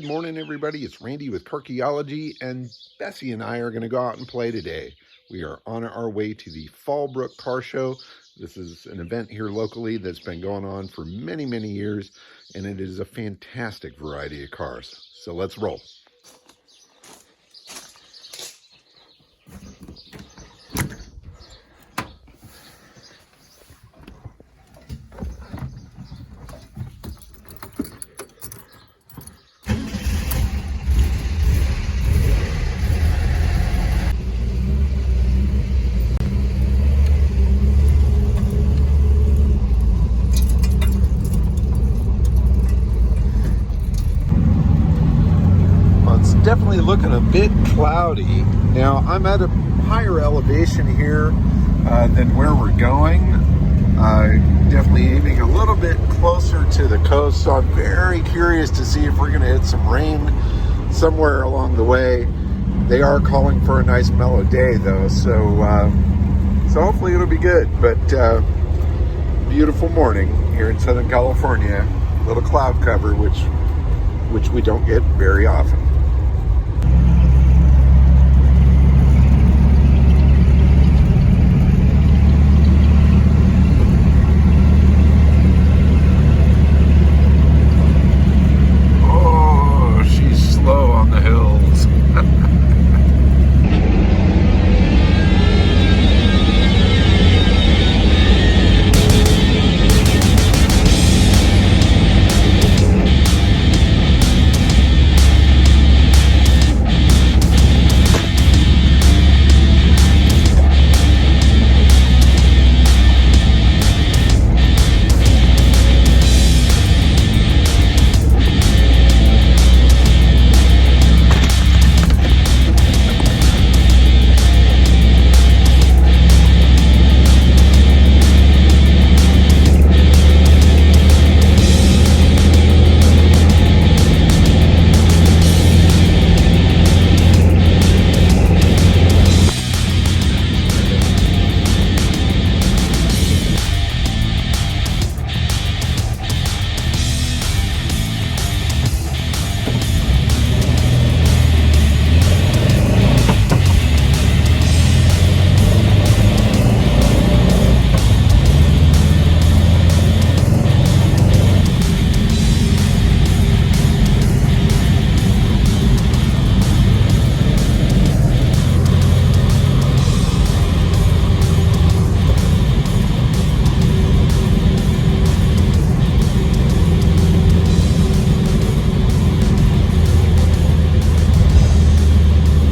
Good morning, everybody. It's Randy with Carchaeology, and Bessie and I are going to go out and play today. We are on our way to the Fallbrook Car Show. This is an event here locally that's been going on for many, many years, and it is a fantastic variety of cars. So let's roll. Definitely looking a bit cloudy. Now I'm at a higher elevation here than where we're going. Definitely aiming a little bit closer to the coast, so I'm very curious to see if we're going to hit some rain somewhere along the way. They are calling for a nice mellow day though, so hopefully it'll be good. But beautiful morning here in Southern California. A little cloud cover, which we don't get very often.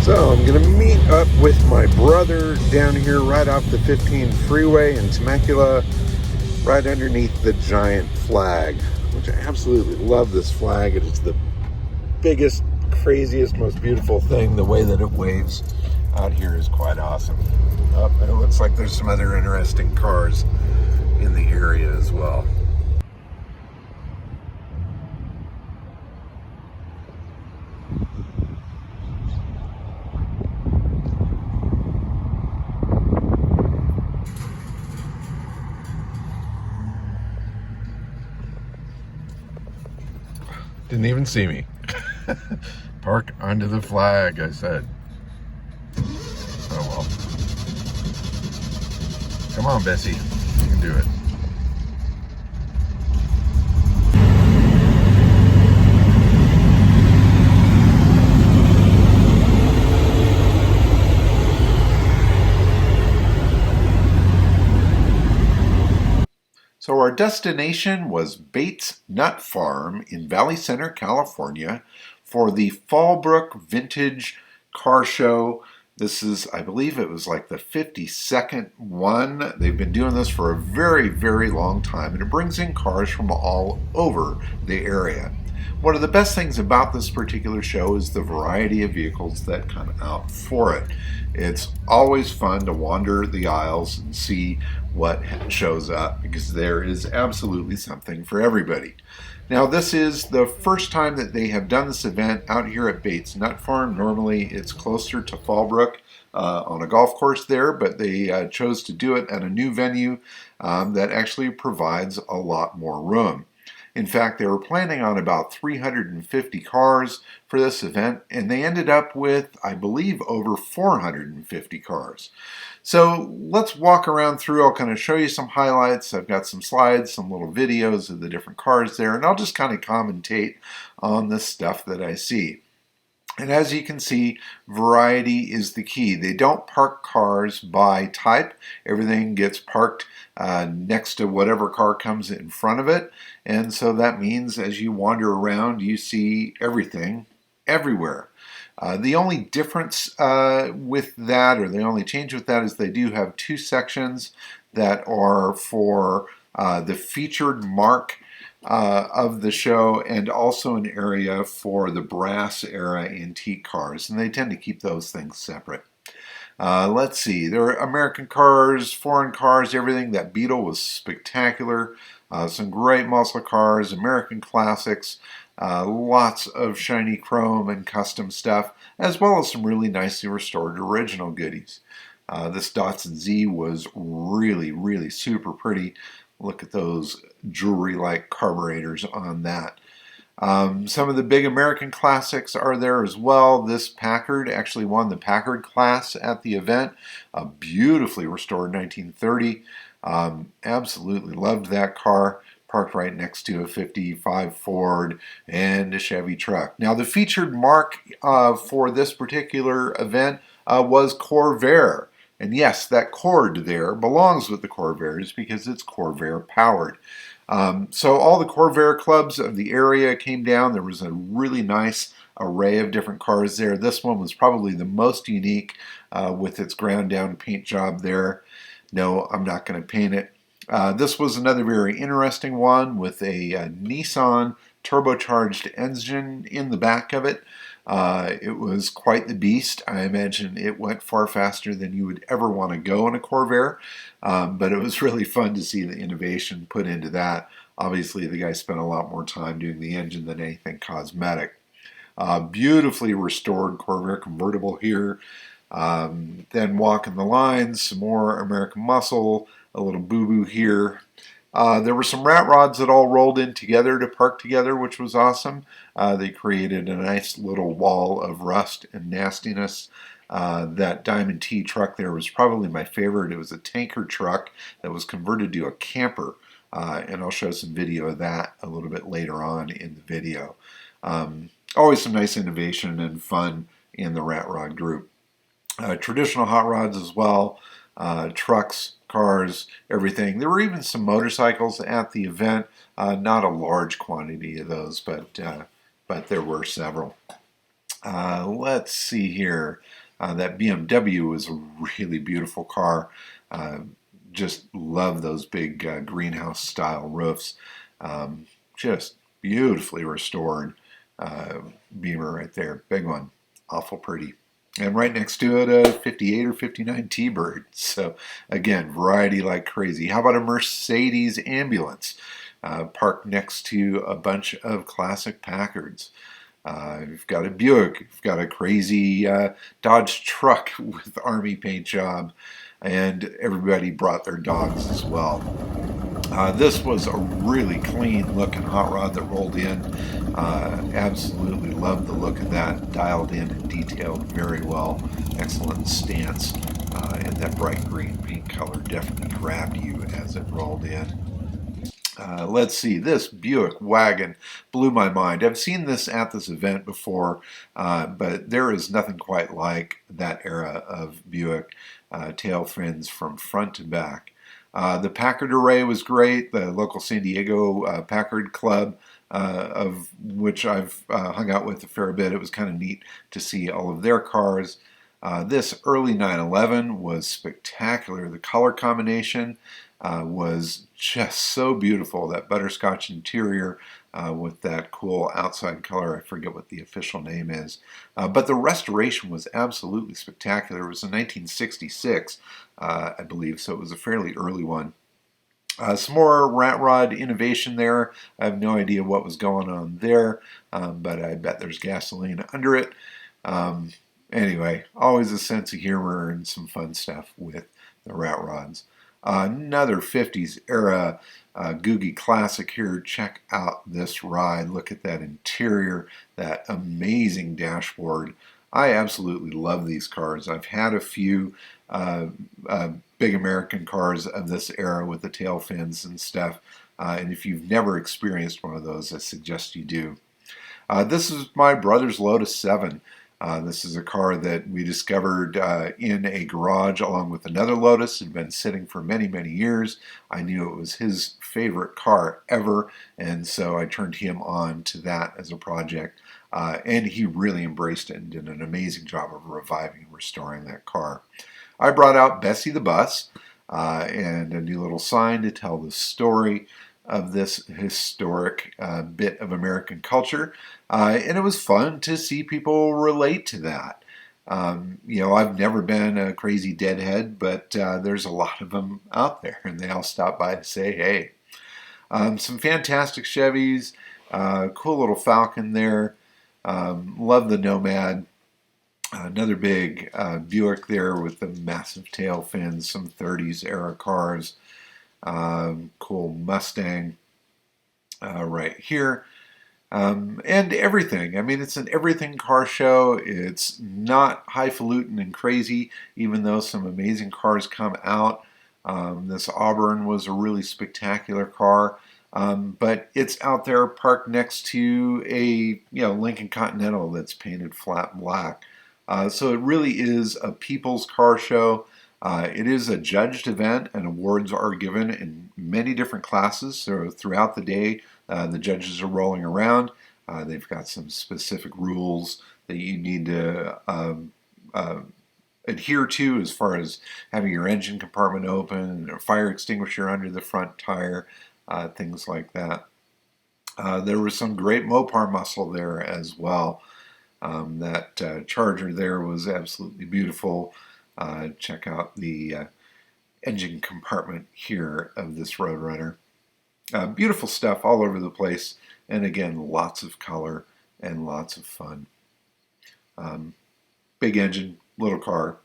So I'm going to meet up with my brother down here right off the 15 freeway in Temecula, right underneath the giant flag, which I absolutely love this flag. It is the biggest, craziest, most beautiful thing. The way that it waves out here is quite awesome. Oh, and it looks like there's some other interesting cars in the area as well. Didn't even see me. Park under the flag, I said. Oh well. Come on, Bessie. You can do it. So our destination was Bates Nut Farm in Valley Center, California for the Fallbrook Vintage Car Show. This is, I believe it was like the 52nd one. They've been doing this for a very, very long time, and it brings in cars from all over the area. One of the best things about this particular show is the variety of vehicles that come out for it. It's always fun to wander the aisles and see what shows up, because there is absolutely something for everybody. Now, this is the first time that they have done this event out here at Bates Nut Farm. Normally it's closer to Fallbrook on a golf course there, but they chose to do it at a new venue that actually provides a lot more room. In fact, they were planning on about 350 cars for this event, and they ended up with, I believe, over 450 cars. So let's walk around through. I'll kind of show you some highlights. I've got some slides, some little videos of the different cars there, and I'll just kind of commentate on the stuff that I see. And as you can see, variety is the key. They don't park cars by type. Everything gets parked next to whatever car comes in front of it. And so that means as you wander around, you see everything everywhere. The only difference with that, or the only change with that, is they do have two sections that are for the featured mark of the show, and also an area for the brass era antique cars, and they tend to keep those things separate. Let's see, there are American cars, foreign cars, everything. That Beetle was spectacular. Some great muscle cars, American classics, lots of shiny chrome and custom stuff, as well as some really nicely restored original goodies. This Datsun Z was really, really super pretty. Look at those jewelry-like carburetors on that. Some of the big American classics are there as well. This Packard actually won the Packard class at the event. A beautifully restored 1930. Absolutely loved that car. Parked right next to a 55 Ford and a Chevy truck. Now the featured mark for this particular event was Corvair. And yes, that cord there belongs with the Corvairs because it's Corvair powered. So all the Corvair clubs of the area came down. There was a really nice array of different cars there. This one was probably the most unique with its ground down paint job there. No, I'm not going to paint it. This was another very interesting one with a Nissan turbocharged engine in the back of it. It was quite the beast. I imagine it went far faster than you would ever want to go in a Corvair, but it was really fun to see the innovation put into that. Obviously, the guy spent a lot more time doing the engine than anything cosmetic. Beautifully restored Corvair convertible here. Then walking the lines, some more American muscle, a little boo-boo here. There were some rat rods that all rolled in together to park together, which was awesome. They created a nice little wall of rust and nastiness. That Diamond T truck there was probably my favorite. It was a tanker truck that was converted to a camper, and I'll show some video of that a little bit later on in the video. Always some nice innovation and fun in the rat rod group. Traditional hot rods as well, trucks, cars, everything. There were even some motorcycles at the event. Not a large quantity of those, but there were several. Let's see here. That BMW was a really beautiful car. Just love those big greenhouse style roofs. Just beautifully restored Beamer right there. Big one. Awful pretty. And right next to it, a 58 or 59 T-Bird. So, again, variety like crazy. How about a Mercedes ambulance parked next to a bunch of classic Packards? You've got a Buick. You've got a crazy Dodge truck with army paint job. And everybody brought their dogs as well. This was a really clean looking hot rod that rolled in. Absolutely loved the look of that. Dialed in and detailed very well. Excellent stance. And that bright green paint color definitely grabbed you as it rolled in. Let's see, this Buick wagon blew my mind. I've seen this at this event before, but there is nothing quite like that era of Buick. Tail fins from front to back. The Packard array was great. The local San Diego Packard Club, of which I've hung out with a fair bit. It was kind of neat to see all of their cars. This early 911 was spectacular. The color combination was just so beautiful. That butterscotch interior with that cool outside color. I forget what the official name is. But the restoration was absolutely spectacular. It was in 1966, I believe, so it was a fairly early one. Some more rat rod innovation there. I have no idea what was going on there, but I bet there's gasoline under it. Anyway, always a sense of humor and some fun stuff with the rat rods. Another 50s era Googie classic here. Check out this ride. Look at that interior, that amazing dashboard. I absolutely love these cars. I've had a few big American cars of this era with the tail fins and stuff. And if you've never experienced one of those, I suggest you do. This is my brother's Lotus 7. This is a car that we discovered in a garage along with another Lotus. It had been sitting for many, many years. I knew it was his favorite car ever, and so I turned him on to that as a project. And he really embraced it and did an amazing job of reviving and restoring that car. I brought out Bessie the Bus and a new little sign to tell the story of this historic bit of American culture. And it was fun to see people relate to that. I've never been a crazy deadhead, but there's a lot of them out there, and they all stop by to say hey. Some fantastic Chevys, cool little Falcon there. Love the Nomad. Another big Buick there with the massive tail fins, some 30s era cars. Cool Mustang right here. And everything. I mean, it's an everything car show. It's not highfalutin and crazy, even though some amazing cars come out. This Auburn was a really spectacular car, but it's out there parked next to a Lincoln Continental that's painted flat black. So it really is a people's car show. It is a judged event, and awards are given in many different classes. So throughout the day, the judges are rolling around. They've got some specific rules that you need to adhere to as far as having your engine compartment open and a fire extinguisher under the front tire, things like that. There was some great Mopar muscle there as well. That Charger there was absolutely beautiful. Check out the engine compartment here of this Roadrunner. Beautiful stuff all over the place, and again, lots of color and lots of fun. Big engine, little car,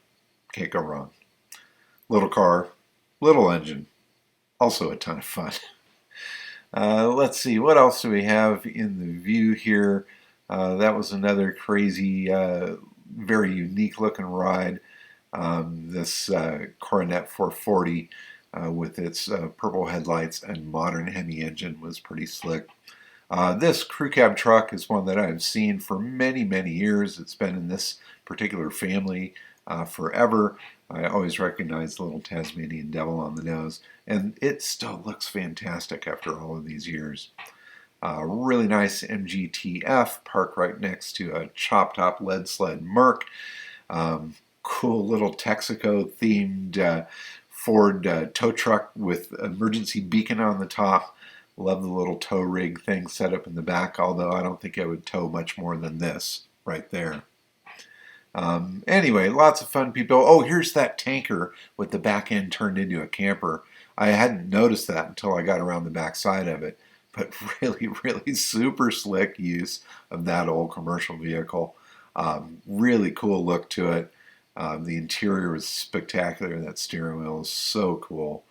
can't go wrong. Little car, little engine, also a ton of fun. Let's see, what else do we have in the view here? That was another crazy, very unique looking ride. This Coronet 440 with its purple headlights and modern Hemi engine was pretty slick. This crew cab truck is one that I've seen for many, many years. It's been in this particular family forever. I always recognize the little Tasmanian devil on the nose, and it still looks fantastic after all of these years. Really nice MGTF parked right next to a chop top lead sled Merc. Cool little Texaco themed Ford tow truck with emergency beacon on the top. Love the little tow rig thing set up in the back, although I don't think I would tow much more than this right there. Anyway, lots of fun people. Oh, here's that tanker with the back end turned into a camper. I hadn't noticed that until I got around the back side of it, but really, really super slick use of that old commercial vehicle. Really cool look to it. The interior was spectacular. That steering wheel is so cool.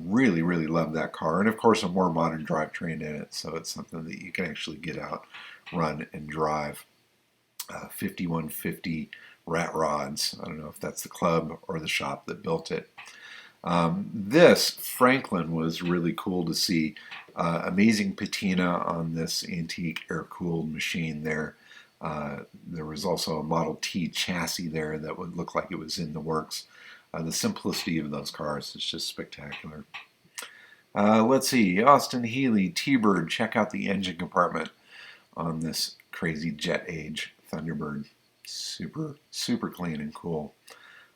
Really, really love that car. And of course, a more modern drivetrain in it, so it's something that you can actually get out, run, and drive. 5150 Rat Rods. I don't know if that's the club or the shop that built it. This Franklin was really cool to see. Amazing patina on this antique air-cooled machine there. There was also a Model T chassis there that would look like it was in the works. The simplicity of those cars is just spectacular. Let's see, Austin Healey T-Bird. Check out the engine compartment on this crazy jet age Thunderbird. Super, super clean and cool.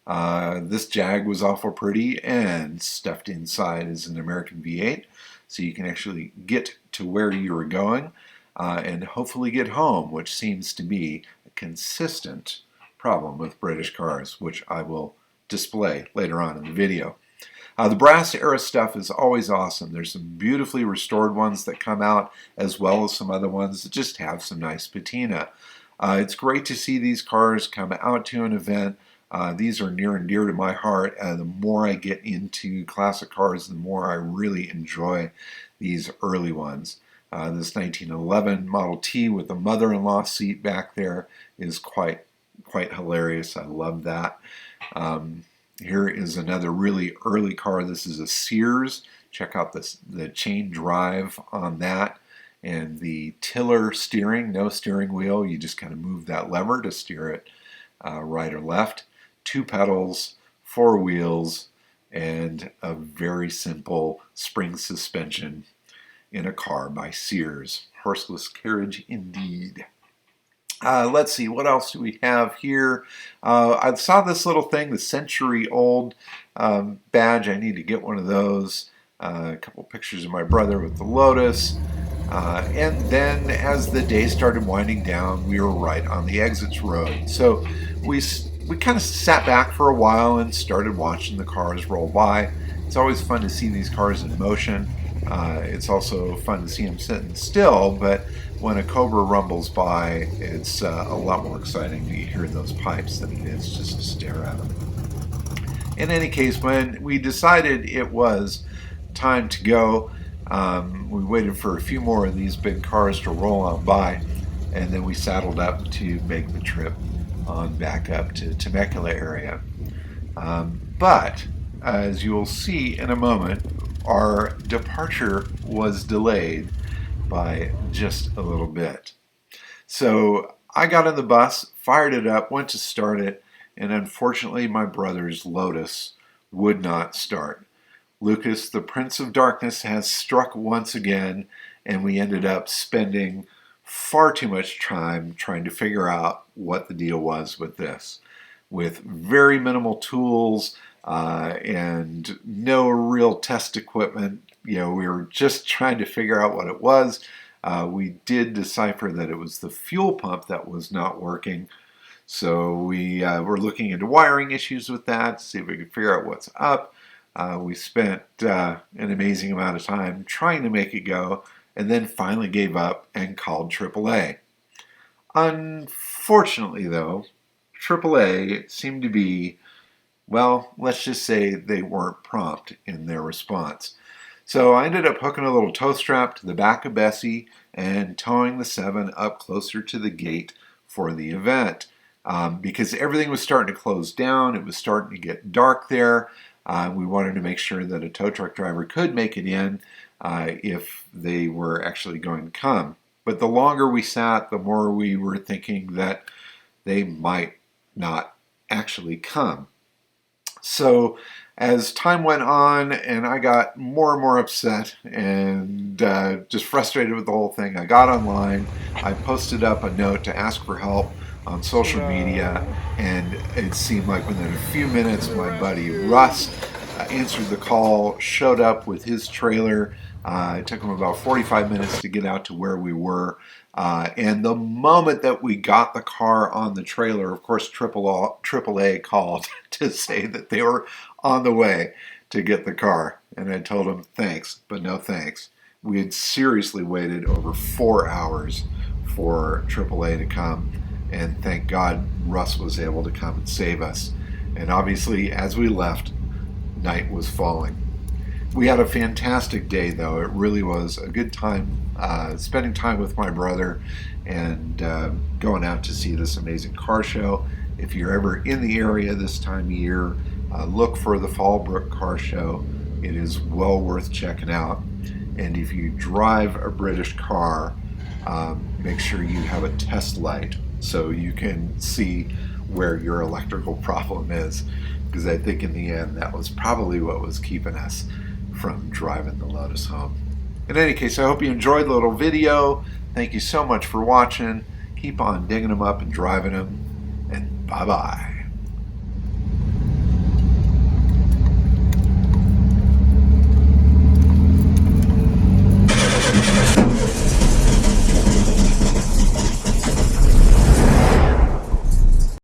This Jag was awful pretty, and stuffed inside is an American V8, so you can actually get to where you were going and hopefully get home, which seems to be a consistent problem with British cars, which I will display later on in the video. The brass era stuff is always awesome. There's some beautifully restored ones that come out, as well as some other ones that just have some nice patina. It's great to see these cars come out to an event These are near and dear to my heart. The more I get into classic cars, the more I really enjoy these early ones. This 1911 Model T with the mother-in-law seat back there is quite hilarious. I love that. Here is another really early car. This is a Sears. Check out the chain drive on that, and the tiller steering, no steering wheel. You just kind of move that lever to steer it right or left. 2 pedals, 4 wheels, and a very simple spring suspension in a car by Sears. Horseless carriage indeed. Let's see, what else do we have here? I saw this little thing, the century-old badge. I need to get one of those. A couple pictures of my brother with the Lotus. And then as the day started winding down, we were right on the exits road. So we kind of sat back for a while and started watching the cars roll by. It's always fun to see these cars in motion. It's also fun to see them sitting still, but when a Cobra rumbles by, it's a lot more exciting to hear those pipes than it is just to stare at them. In any case, when we decided it was time to go, we waited for a few more of these big cars to roll on by, and then we saddled up to make the trip on back up to Temecula area. But as you will see in a moment, our departure was delayed by just a little bit. So I got in the bus, fired it up, went to start it, and unfortunately my brother's Lotus would not start. Lucas, the Prince of Darkness, has struck once again, and we ended up spending far too much time trying to figure out what the deal was with this. With very minimal tools and no real test equipment, we were just trying to figure out what it was. We did decipher that it was the fuel pump that was not working. So we were looking into wiring issues with that, to see if we could figure out what's up. We spent an amazing amount of time trying to make it go, and then finally gave up and called AAA. Unfortunately, though, AAA seemed to be, well, let's just say they weren't prompt in their response. So I ended up hooking a little tow strap to the back of Bessie and towing the 7 up closer to the gate for the event. Because everything was starting to close down, it was starting to get dark there. We wanted to make sure that a tow truck driver could make it in if they were actually going to come. But the longer we sat, the more we were thinking that they might not actually come. So as time went on and I got more and more upset and just frustrated with the whole thing, I got online, I posted up a note to ask for help on social media, and it seemed like within a few minutes my buddy Russ answered the call, showed up with his trailer. It took him about 45 minutes to get out to where we were, and the moment that we got the car on the trailer, of course AAA called to say that they were on the way to get the car, and I told him thanks, but no thanks. We had seriously waited over 4 hours for AAA to come, and thank God Russ was able to come and save us. And obviously, as we left, night was falling. We had a fantastic day, though. It really was a good time spending time with my brother and going out to see this amazing car show. If you're ever in the area this time of year, look for the Fallbrook Car Show. It is well worth checking out. And if you drive a British car, make sure you have a test light so you can see where your electrical problem is, because I think in the end that was probably what was keeping us from driving the Lotus home. In any case, I hope you enjoyed the little video. Thank you so much for watching. Keep on digging them up and driving them, and bye-bye.